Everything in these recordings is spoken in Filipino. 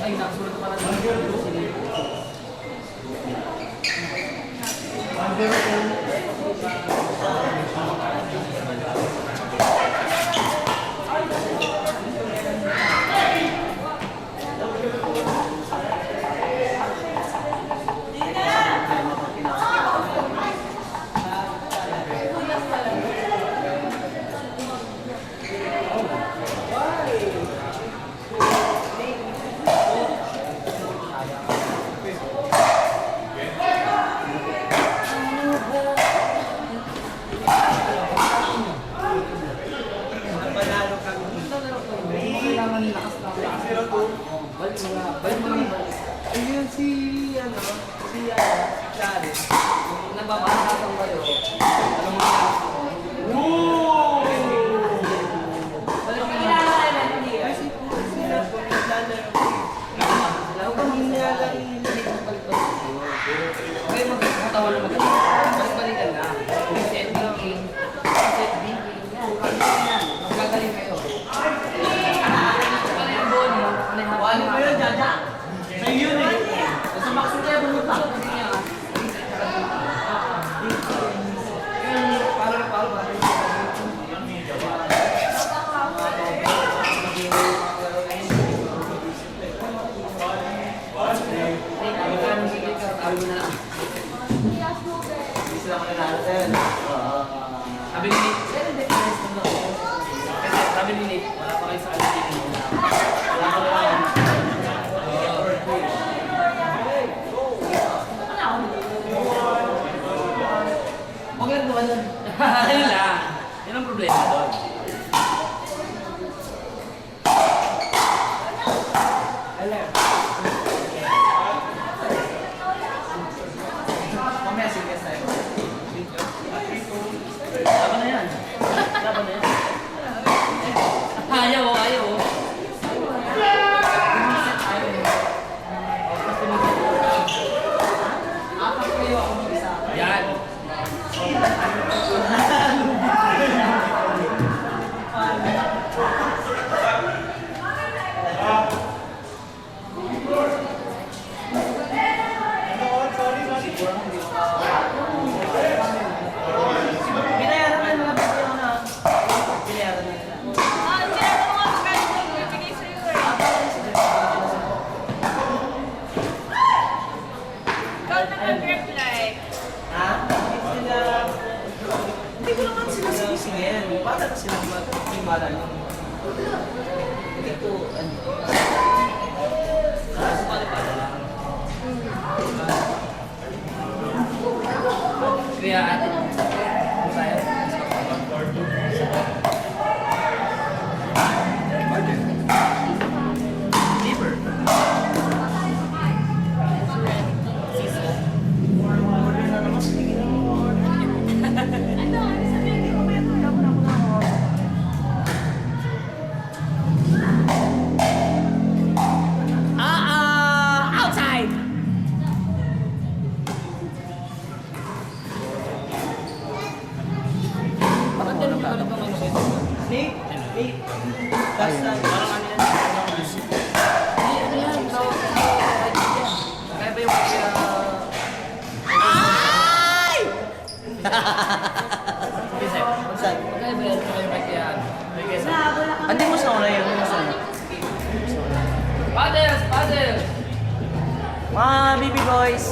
Ay, nakasunod pa na ito. Ayun si Charis. Nababasatang kayo. Alam mo sabi ni Nate, wala pa kayo sa alipin mo. Wala pa lang. Huwag lang naman nun. Ayun lang. Yan ang problema doon. Mamaya sige tayo. Laban na yan. Laban na yan. Ayaw, ayaw. Apat kayo ako mag-isa. Yan. Hindi ko naman sila sinisingin. Para na sila magtimala nyo. Hindi ko, kaso pala lang. Kaya, tayo? Liver. Ante mo sa una yun. Fathers! Fathers! Mga baby boys!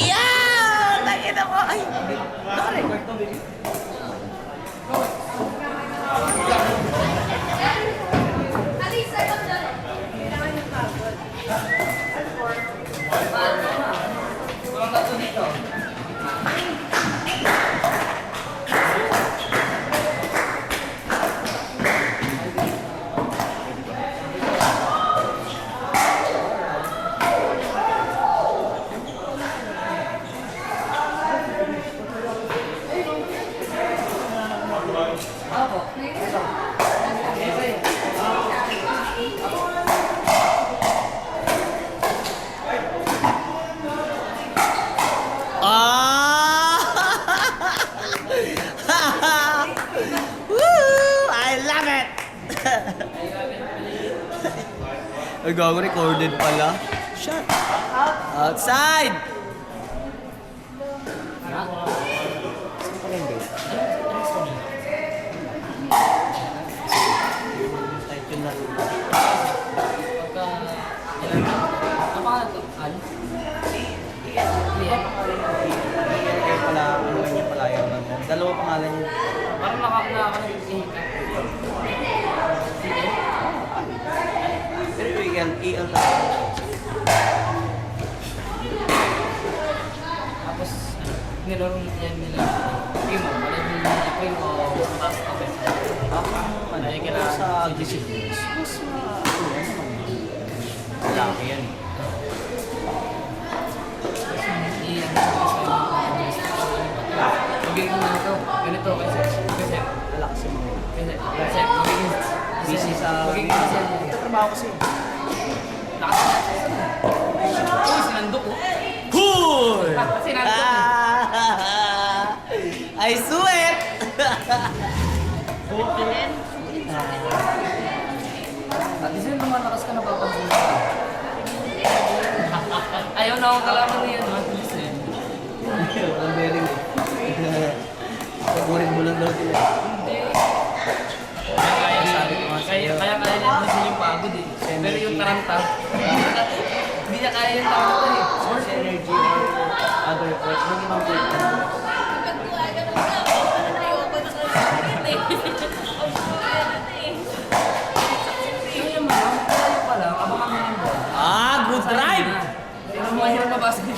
Yeah! Nakita mo! Ay! Naka-record to, baby. Ay, gago, recorded pala. Shut up. Outside! Saan pa rin, babe? Type yun na. Pagka, ilan na? Ang pangalan to? Al? Liam? Kaya pala, ano niya pala yung ano. Dalawa pangalan niya. Parang nakakalag Pero EL, EL talaga. Tapos, nilaro yan nila. Primo, wala yung nila Primo, tapos okay. Ano, Ay, kailangan sa disciplines. Mas malaki yan. Magiging ganito kasi Malakas yung mga. kasi magiging Busy sa... magiging kasi Trabaho kasi. uy, sinandok ko. Cool! Sinandok ko. I sweat! At di sila lumalakas ka napapansin ka. Ayaw na akong kalaman niya, no? At least eh. Ang bearing eh. Pagurin mo lang daw sila. Hindi. Kaya niya naman yung pagod eh. Pero yung taranta, hindi niya kaya yung taranta eh. Source energy or other work. Hindi mang work ka. Kaya man, kaya pa lang, abangan mo yung bola. Ah, good drive! Pero mahirap na basket.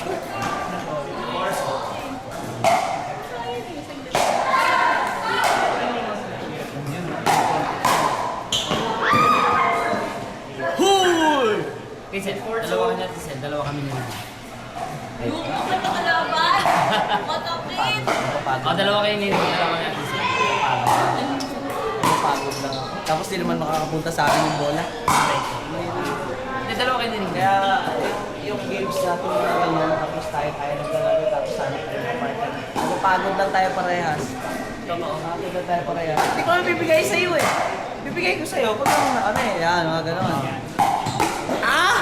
Cool! Kasi dalawa niya, Tisel, dalawa kami nila. O, dalawa kayo nila, dalawa niya, Tisel. Pagod lang ako. Tapos di naman makakapunta sa akin yung bola. Hindi, dalawa kayo nila. Kaya yung games natin na gano'n, tapos tayo naglalaro, tapos sana tayo kapartner. Pagod lang tayo parehas. Totoo. Pagod lang tayo parehas. Hindi ko naman bibigay sa iyo eh. Bibigay ko sa iyo pag ano eh, yan, mga gano'n. Ah!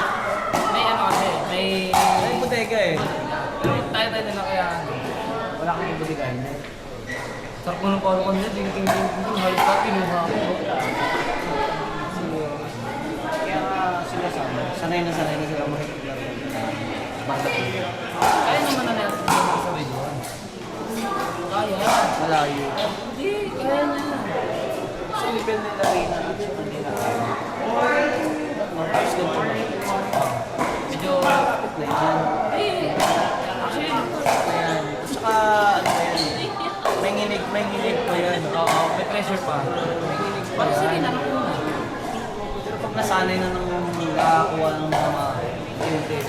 May ano kasi, may... May bodega eh. Pero tayo nila kaya... Wala kang bodega eh. Sarap mo ng paro ko nila, ding halos pa, pinuha ko. Kaya sila sanay na sila makikiglaro. Basta Kaya naman na natin sa video. Kaya. malayo. Hindi, kaya na. Sa level nila rin na sa kanila. Tapos ganito na. Medyo... Play dyan. Eh, actually, Ayan. Saka ano ba yan? May nginig pa yan. oo, may pressure pa. May nginig pa Parang sige, yan. nanak ko na. Pero pag nasanay na nang nakakuha ng mga unit,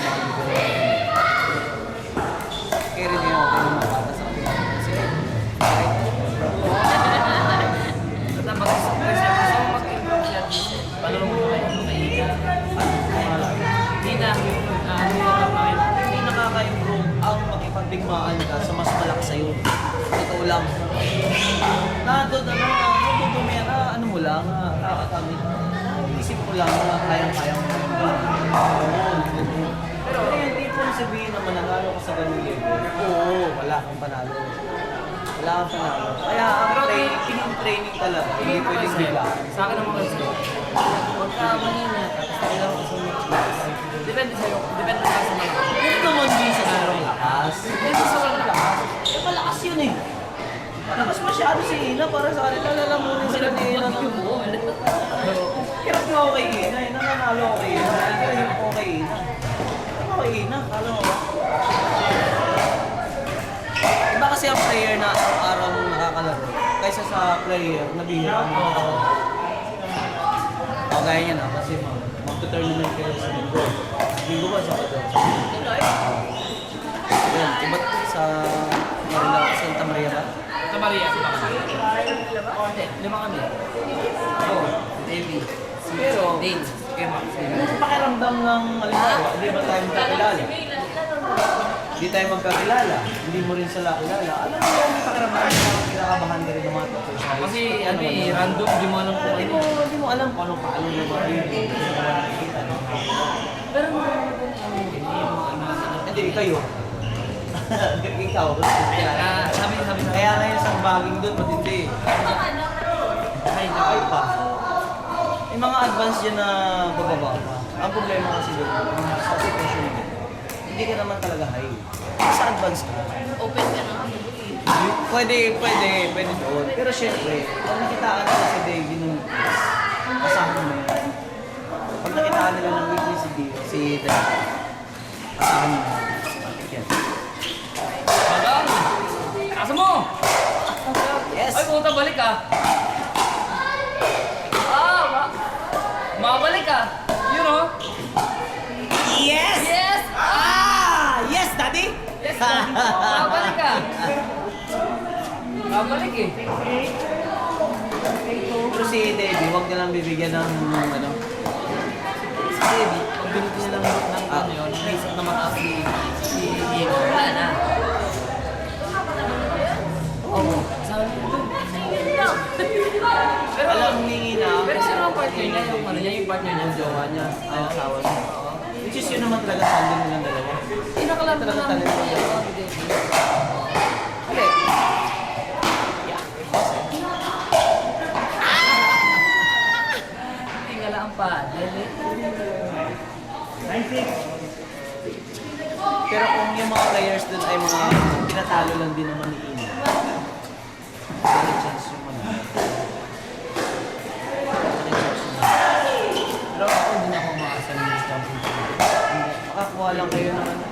kaya rin yung okay naman para sa kanila. Kasi kahit Basta mag-pressure, gusto mo mag-improve siya. Palulong mo kayo, mahina. Hindi hindi nakaka-improve ang makipagdigmaan ka sa mas malaki sa'yo. Totoo lang. Nadudumi na, ano mo lang, isip mo lang na kayang-kayang mo. Pero hindi po sabihin na mananalo ka sa ganun level. Oo, wala kang panalo. Wala kang panalo. Kaya ang training talaga, hindi pwedeng bigla. Sa akin naman kasi, pagka mahina ka, tapos kailangan ko sa match. Depende sa'yo, depende sa mga. Hindi naman din sa sobrang lakas. Depende sa sobrang lakas. Eh, malakas yun eh. Malakas masyado si Ina para sa kanila. Lalamunin sila ni Ina. Hirap nga ako kay Ina. Nananalo ako kay Ina. Hirap ako kay Ina. Hirap ako kay Ina. Kala mo ba? Iba kasi ang player na araw-araw mong nakakalaro kaysa sa player na bihira mo. O, gaya niya na kasi mag-tournament kayo sa linggo. Linggo ba? Sabado? Yan, iba't sa Marila, Santa Maria ba? Santa Maria, hindi, lima kami. Ako, Davey, Pero, Dane, kay Max. yung pakiramdam ng halimbawa, di ba tayo magkakilala? Hindi tayo magkakilala. Hindi mo rin sila kilala. Alam mo yung pakiramdam na kinakabahan ka rin ng mga tao. Kasi ano eh, random, di mo alam kung ano. Hindi mo alam kung anong paano na mga yun. Hindi mo nakikita. Pero hindi mo Hindi, kayo. Ikaw. sabi. Kaya ngayon sa baging doon, matindi. Ay, Ay pa. May mga advance dyan na bababa pa. Ang problema kasi doon, sa sitwasyon mo, hindi ka naman talaga high. Sa advance ka. Open ka na. Pwede doon. Pero syempre, pag nakitaan nila si Davey nung asahan mo yun. Pag nakitaan nila ng weekly si Davey, asahan mo yun. Yan. Bagang! Asa mo! Yes! Ay, puta, balik ka! Mabalik ka! Yun o! Yes! Yes! Yes, Daddy! Yes! Mabalik ka! Mabalik eh! Pero si Davey, huwag na lang bibigyan ng ano. Si Debbie, pag binuti niya ng ano yun, naisip na mataas si Diego, wala na. Oo. Sabi ko, pero, Alam, humingi na. pero sino ang partner niya? Yung ano niya, yung partner niya, Yung jowa niya, ay asawa niya. Which is yun naman talaga tandem nilang dalawa. Inakalap Talaga lang tandem ako nilang dalawa. Okay. Tingala ang paddle eh. Pero kung yung mga players dun ay mga tinatalo lang din naman ni Ina. May chance yung manalo. May chance yung manalo. Pero ako hindi na ako makasal ng championship. Makakuha lang kayo ng ano.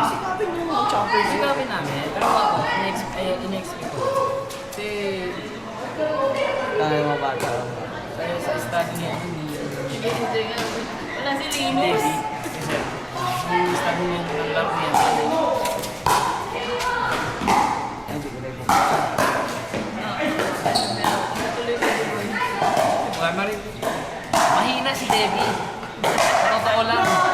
Sikapin nyo mga champions. Sigapin namin, pero ako, in-expect ko. Kasi, Kaya mga bata. sa study niya, hindi Wala si Hindi. Linus. Kasi, yung study niya, ang laro niya, study niya. Hindi ko rin Natuloy ko yun. Mahina si Debbie. Sa totoo lang.